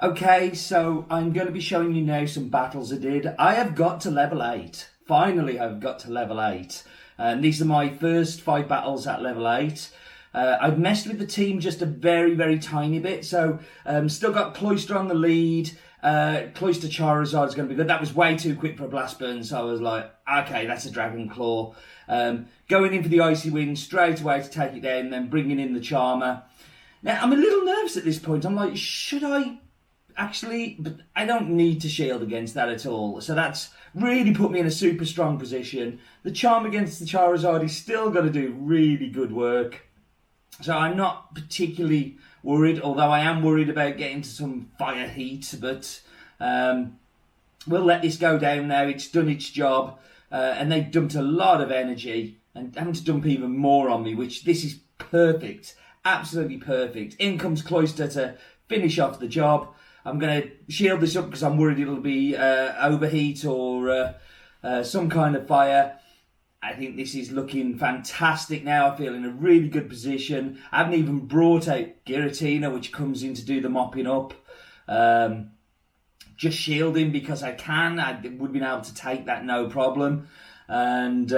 Okay, so I'm going to be showing you now some battles I did. I have got to level 8. Finally, I've got to level 8. And these are my first 5 battles at level 8. I've messed with the team just a very, very tiny bit. So, still got Cloyster on the lead. Cloyster Charizard is going to be good. That was way too quick for a Blast Burn, so I was like, okay, that's a Dragon Claw. Going in for the Icy Wind straight away to take it down, then bringing in the Charmer. Now, I'm a little nervous at this point. I'm like, should I... Actually, but I don't need to shield against that at all. So that's really put me in a super strong position. The Charm against the Charizard is still going to do really good work. So I'm not particularly worried, although I am worried about getting to some fire heat. But we'll let this go down now. It's done its job. And they dumped a lot of energy and having to dump even more on me, which this is perfect. Absolutely perfect. In comes Cloyster to finish off the job. I'm going to shield this up because I'm worried it'll be overheat or some kind of fire. I think this is looking fantastic now. I feel in a really good position. I haven't even brought out Giratina, which comes in to do the mopping up. Just shielding because I can. I would have been able to take that no problem. And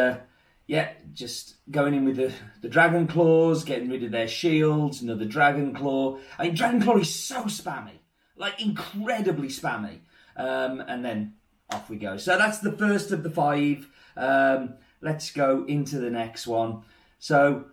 yeah, just going in with the Dragon Claws, getting rid of their shields, another Dragon Claw. I mean, Dragon Claw is so spammy. Like, incredibly spammy. And then off we go. So that's the first of the 5. Let's go into the next one. So,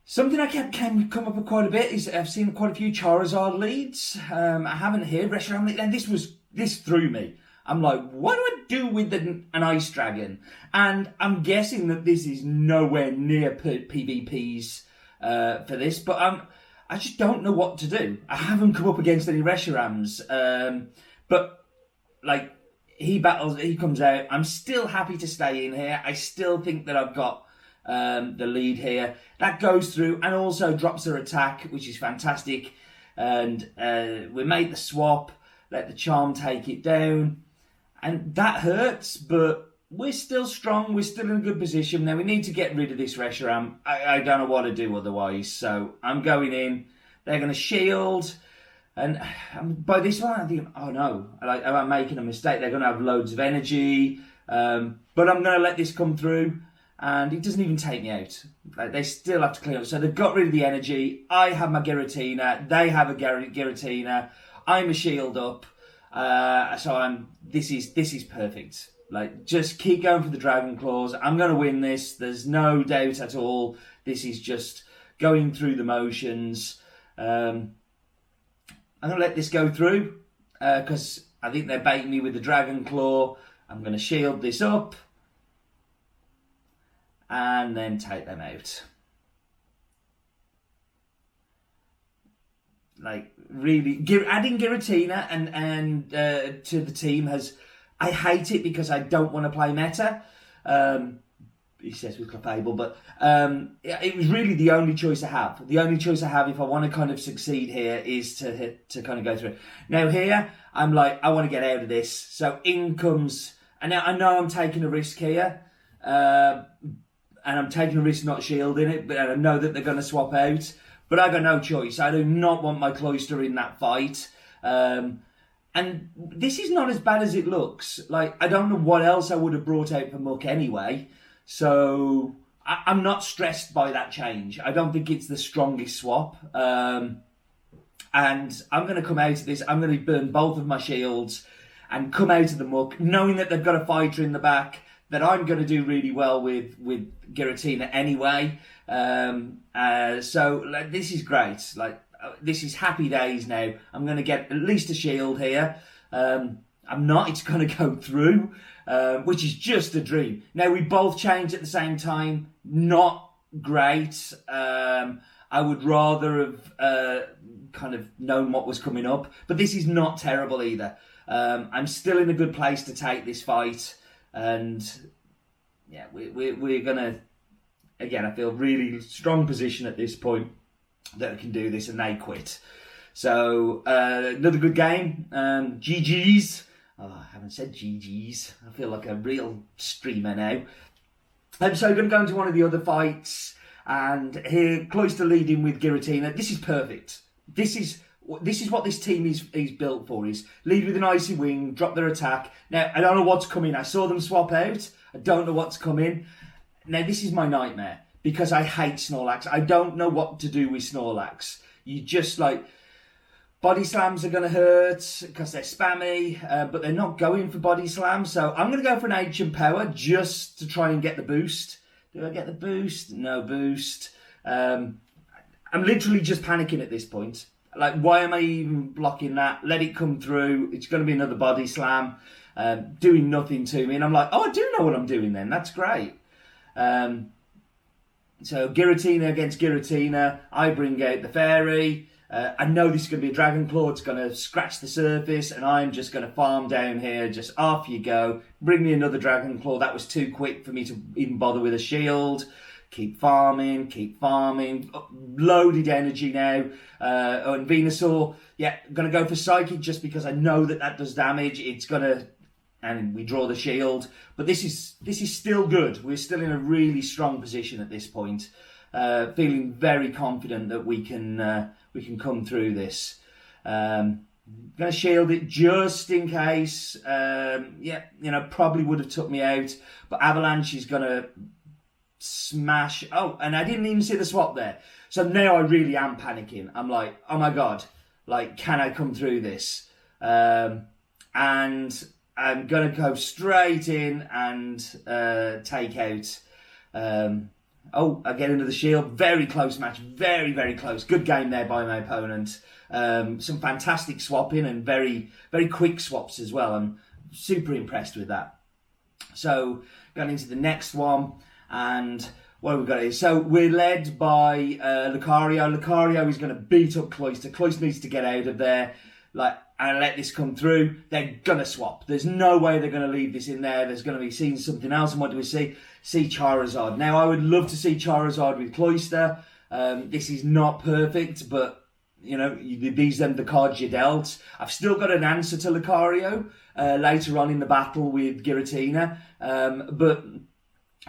something I can come up with quite a bit is I've seen quite a few Charizard leads. I haven't heard Reshiram lead. And this threw me. I'm like, what do I do with an Ice Dragon? And I'm guessing that this is nowhere near PvPs for this. But I just don't know what to do. I haven't come up against any Reshirams. But, like, he comes out. I'm still happy to stay in here. I still think that I've got the lead here. That goes through and also drops her attack, which is fantastic. And we made the swap. Let the Charm take it down. And that hurts, but we're still strong. We're still in a good position. Now, we need to get rid of this Reshiram. I don't know what to do otherwise. So, I'm going in. They're going to shield. And by this one, I think, oh no, I'm making a mistake. They're going to have loads of energy. But I'm going to let this come through. And it doesn't even take me out. Like, they still have to clean up. So, they've got rid of the energy. I have my Giratina. They have a Giratina. I'm a shield up. So this is perfect. Like, just keep going for the Dragon Claws. I'm going to win this. There's no doubt at all. This is just going through the motions. I'm going to let this go through because I think they're baiting me with the Dragon Claw. I'm going to shield this up and then take them out. Like, really, adding Giratina and to the team I hate it because I don't want to play meta. He says with Clefable, but it was really the only choice I have. The only choice I have if I want to kind of succeed here is to kind of go through. Now here, I'm like, I want to get out of this. So in comes, and now I know I'm taking a risk here, and I'm taking a risk not shielding it, but I know that they're going to swap out. But I got no choice. I do not want my Cloyster in that fight. And this is not as bad as it looks. Like, I don't know what else I would have brought out for Muck anyway. So, I'm not stressed by that change. I don't think it's the strongest swap. And I'm going to come out of this. I'm going to burn both of my shields and come out of the Muck, knowing that they've got a fighter in the back that I'm going to do really well with Giratina anyway. So like, this is great. Like, this is happy days now. I'm going to get at least a shield here. I'm not. It's going to go through, which is just a dream. Now, we both changed at the same time. Not great. I would rather have kind of known what was coming up. But this is not terrible either. I'm still in a good place to take this fight. And yeah, we're going to... Again, I feel really strong position at this point that I can do this, and they quit. So, another good game. GG's. Oh, I haven't said GG's. I feel like a real streamer now. So, I'm going to go into one of the other fights. And here, Cloyster leading with Giratina. This is perfect. This is what this team is built for, is lead with an icy wing, drop their attack. Now, I don't know what's coming. I saw them swap out. I don't know what's coming. Now, this is my nightmare because I hate Snorlax. I don't know what to do with Snorlax. You just body slams are going to hurt because they're spammy, but they're not going for body slams. So I'm going to go for an Ancient Power just to try and get the boost. Do I get the boost? No boost. I'm literally just panicking at this point. Why am I even blocking that? Let it come through. It's going to be another body slam, doing nothing to me. And I'm like, oh, I do know what I'm doing then. That's great. So Giratina against Giratina. I bring out the Fairy. I know this is going to be a Dragon Claw. It's going to scratch the surface, and I'm just going to farm down here. Just off you go. Bring me another Dragon Claw. That was too quick for me to even bother with a shield. Keep farming. Loaded energy now. And Venusaur, going to go for Psychic just because I know that does damage. It's going to, and we draw the shield. But this is still good. We're still in a really strong position at this point. Feeling very confident that we can come through this. Going to shield it just in case. Probably would have took me out, but Avalanche is going to smash. Oh, and I didn't even see the swap there. So now I really am panicking. I'm like, oh my God, can I come through this? And I'm going to go straight in and take out. I get into the shield. Very close match. Very, very close. Good game there by my opponent. Some fantastic swapping and very, very quick swaps as well. I'm super impressed with that. So, going into the next one. And what have we got here? So, we're led by Lucario. Lucario is going to beat up Cloyster. Cloyster needs to get out of there. And let this come through. They're going to swap. There's no way they're going to leave this in there. There's going to be seeing something else. And what do we see? See Charizard. Now, I would love to see Charizard with Cloyster. This is not perfect, but, these are the cards you dealt. I've still got an answer to Lucario later on in the battle with Giratina. But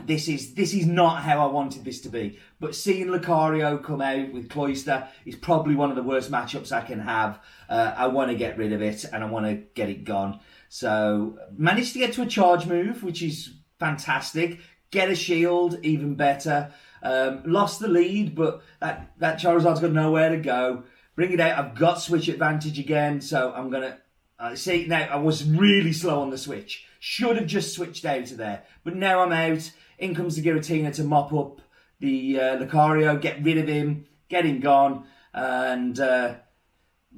this is not how I wanted this to be. But seeing Lucario come out with Cloyster is probably one of the worst matchups I can have. I want to get rid of it and I want to get it gone. So, managed to get to a charge move, which is fantastic. Get a shield, even better. Lost the lead, but that Charizard's got nowhere to go. Bring it out. I've got switch advantage again, so I'm going to... see, now, I was really slow on the switch. Should have just switched out of there. But now I'm out. In comes the Giratina to mop up the Lucario, get rid of him, get him gone. And,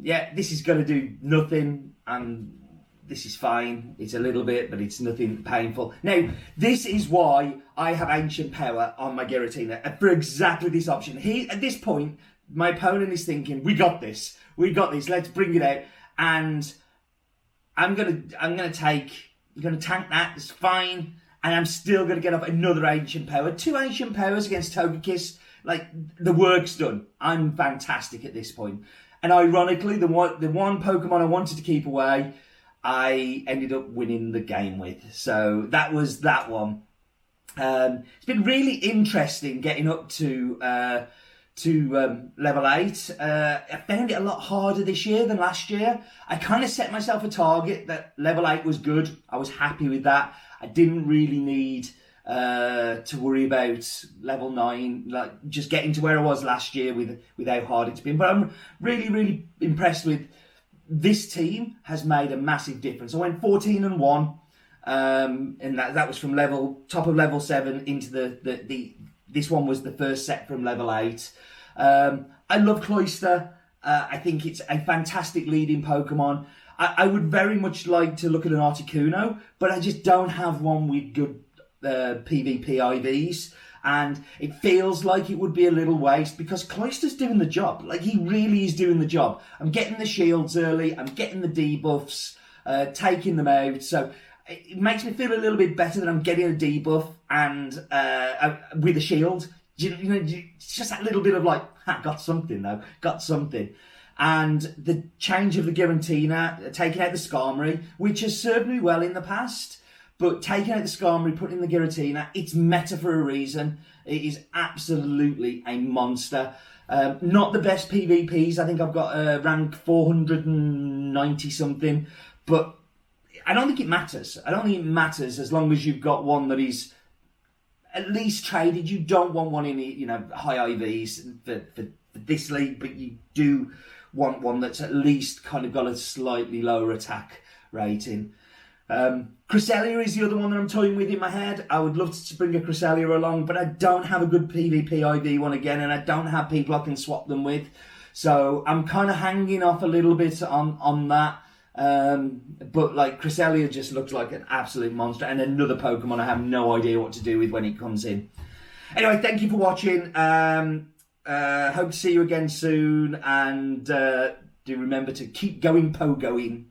this is going to do nothing. And this is fine. It's a little bit, but it's nothing painful. Now, this is why I have Ancient Power on my Giratina. For exactly this option. At this point, my opponent is thinking, we got this. Let's bring it out. And I'm going to tank that. It's fine. And I'm still going to get off another Ancient Power. 2 Ancient Powers against Togekiss. The work's done. I'm fantastic at this point. And ironically, the one Pokemon I wanted to keep away, I ended up winning the game with. So that was that one. It's been really interesting getting up to level 8. I found it a lot harder this year than last year. I kind of set myself a target that level 8 was good. I was happy with that. I didn't really need to worry about level 9, just getting to where I was last year with how hard it's been. But I'm really, really impressed with this team. Has made a massive difference. I went 14-1, and that was from top of level 7 into this one was the first set from level 8. I love Cloyster. I think it's a fantastic leading Pokemon. I would very much like to look at an Articuno, but I just don't have one with good PvP IVs. And it feels like it would be a little waste because Cloyster's doing the job. He really is doing the job. I'm getting the shields early. I'm getting the debuffs, taking them out. So it makes me feel a little bit better that I'm getting a debuff and with a shield. It's just that little bit of got something though, got something. And the change of the Giratina, taking out the Skarmory, which has served me well in the past, But taking out the Skarmory, putting in the Giratina, it's meta for a reason. It is absolutely a monster. Not the best PvPs. I think I've got rank 490 something. But I don't think it matters. I don't think it matters as long as you've got one that is at least traded. You don't want one in the, high IVs for this league, but you do want one that's at least kind of got a slightly lower attack rating. Cresselia is the other one that I'm toying with in my head. I would love to bring a Cresselia along, but I don't have a good PvP IV one again, and I don't have people I can swap them with. So I'm kind of hanging off a little bit on that. But like Cresselia just looks like an absolute monster, and another Pokemon I have no idea what to do with when it comes in. Anyway, thank you for watching. Hope to see you again soon, and do remember to keep going pogoing.